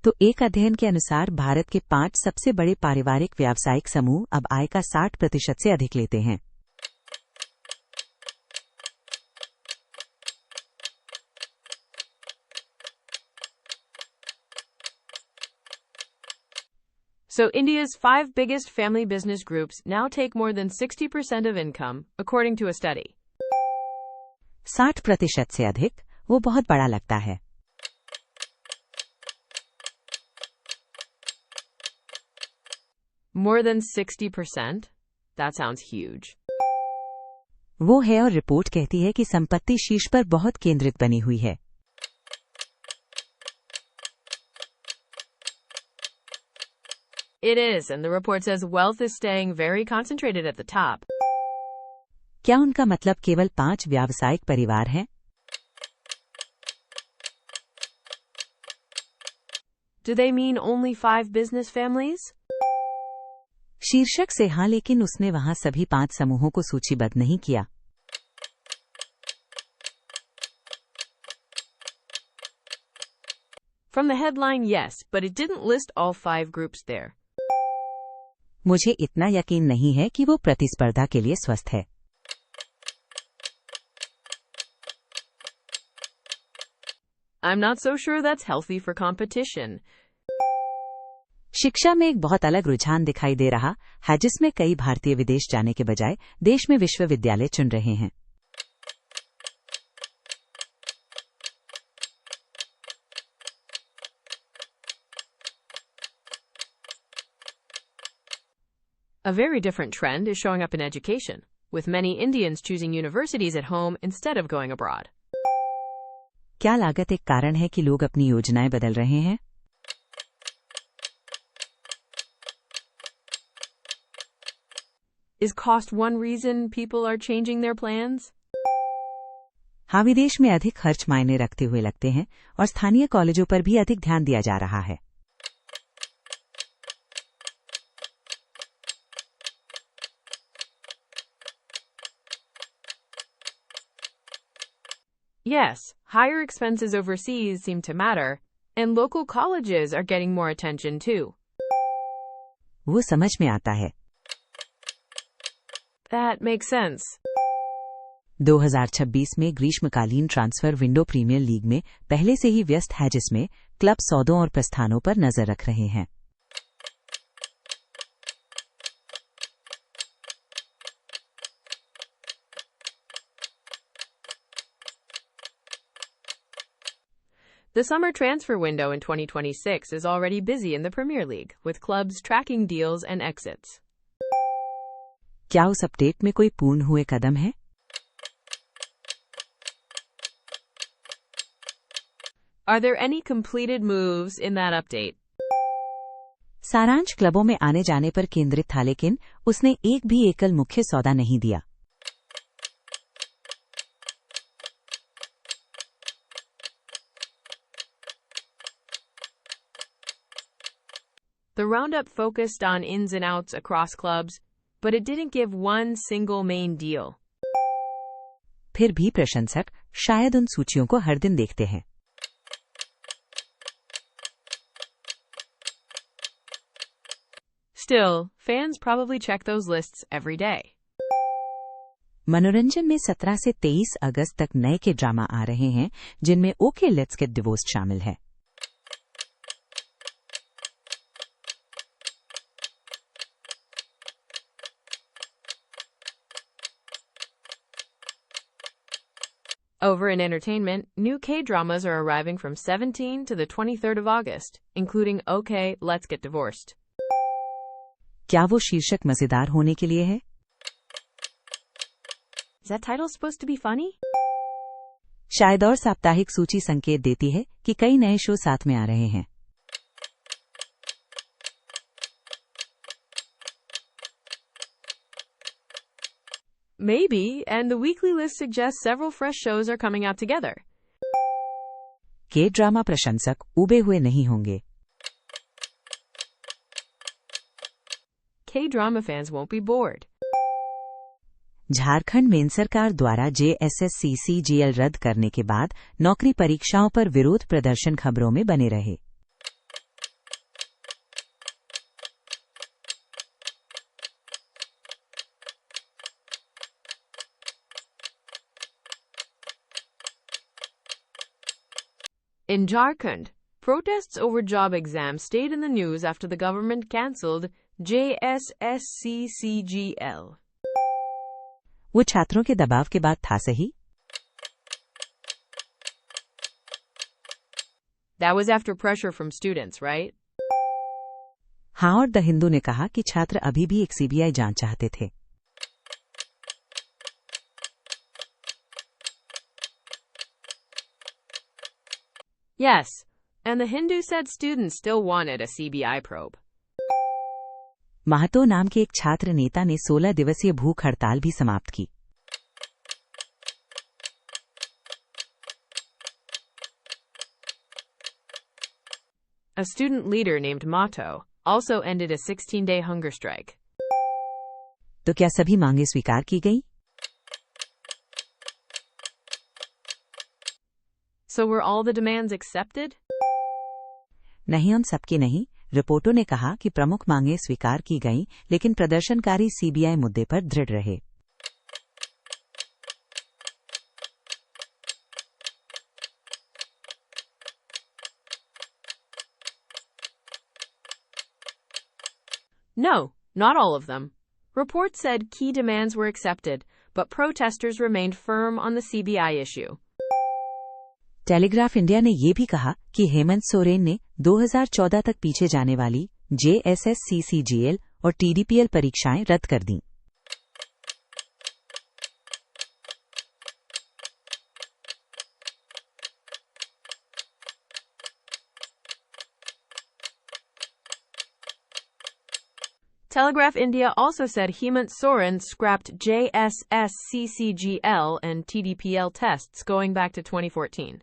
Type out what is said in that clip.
तो एक अध्ययन के अनुसार भारत के 5 सबसे बड़े पारिवारिक व्यावसायिक समूह अब आय का 60% से अधिक लेते हैं। So India's 5 biggest family business groups now take more than 60% of income, according to a study. 60% से अधिक, वो बहुत बड़ा लगता है। More than 60%? That sounds huge. वो है और रिपोर्ट कहती है कि संपत्ति शीर्ष पर बहुत केंद्रित बनी हुई है। It is, and the report says wealth is staying very concentrated at the top. क्या उनका मतलब केवल 5 व्यावसायिक परिवार हैं? Do they mean only 5 business families? शीर्षक से हाँ, लेकिन उसने वहां सभी 5 समूहों को सूचीबद्ध नहीं किया। From the headline, yes, but it didn't list all 5 groups there. मुझे इतना यकीन नहीं है कि वो प्रतिस्पर्धा के लिए स्वस्थ है। I'm not so sure that's healthy for competition. शिक्षा में एक बहुत अलग रुझान दिखाई दे रहा है, जिसमें कई भारतीय विदेश जाने के बजाय देश में विश्वविद्यालय चुन रहे हैं। A very different trend is showing up in education, with many Indians choosing universities at home instead of going abroad. क्या लागत एक कारण है कि लोग अपनी योजनाएं बदल रहे हैं? Is cost one reason people are changing their plans? हाँ, विदेश में अधिक खर्च मायने रखते हुए लगते हैं और स्थानीय कॉलेजों पर भी अधिक ध्यान दिया जा रहा है। Yes, higher expenses overseas seem to matter, and local colleges are getting more attention too. वो समझ में आता है। That makes sense. 2026 में ग्रीष्मकालीन ट्रांसफर विंडो प्रीमियर लीग में पहले से ही व्यस्त है, जिसमें क्लब सौदों और प्रस्थानों पर नजर रख रहे हैं। The summer transfer window in 2026 is already busy in the Premier League, with clubs tracking deals and exits. क्या उस अपडेट में कोई पूर्ण हुए कदम है? Are there any completed moves in that update? सारांश क्लबों में आने जाने पर केंद्रित था, लेकिन उसने एक भी एकल मुख्य सौदा नहीं दिया। The roundup focused on ins and outs across clubs, but it didn't give one single main deal. फिर भी प्रशंसक शायद उन सूचियों को हर दिन देखते हैं। Still, fans probably check those lists every day. मनोरंजन में 17 से 23 अगस्त तक नए के ड्रामा आ रहे हैं, जिनमें ओके लेट्स गेट डिवोर्स्ड शामिल है। Over in entertainment, new K-dramas are arriving from 17 to the 23rd of August, including OK, Let's Get Divorced. क्या वो शीर्षक मजेदार होने के लिए है? Is that title supposed to be funny? शायद, और साप्ताहिक सूची संकेत देती है कि कई नए शो साथ में आ रहे हैं। Maybe, and the weekly list suggests several fresh shows are coming out together. के ड्रामा प्रशंसक उबे हुए नहीं होंगे। K-drama fans won't be bored. Jharkhand में सरकार द्वारा JSS-CCGL रद्द करने के बाद नौकरी परीक्षाओं पर विरोध प्रदर्शन खबरों में बने रहे। In Jharkhand, protests over job exams stayed in the news after the government cancelled JSSCCGL. वो छात्रों के दबाव के बाद था सही? That was after pressure from students, right? हाँ, और द हिंदू ने कहा कि छात्र अभी भी एक सीबीआई जांच चाहते थे। Yes, and the Hindu said students still wanted a CBI probe. Mahato नाम के एक छात्र नेता ने 16 दिवसीय भूख हड़ताल भी समाप्त की। A student leader named Mato also ended a 16-day hunger strike. तो क्या सभी मांगे स्वीकार की गई? So were all the demands accepted? नहीं, उन सबकी नहीं। रिपोर्टों ने कहा कि प्रमुख मांगे स्वीकार की गईं, लेकिन प्रदर्शनकारी सीबीआई मुद्दे पर दृढ़ रहे। No, not all of them. Reports said key demands were accepted, but protesters remained firm on the CBI issue. Telegraph India ने यह भी कहा कि हेमंत सोरेन ने 2014 तक पीछे जाने वाली JSSCCGL और TDPL परीक्षाएं रद्द कर दीं। Telegraph India also said Hemant Soren scrapped JSSCCGL and TDPL tests going back to 2014.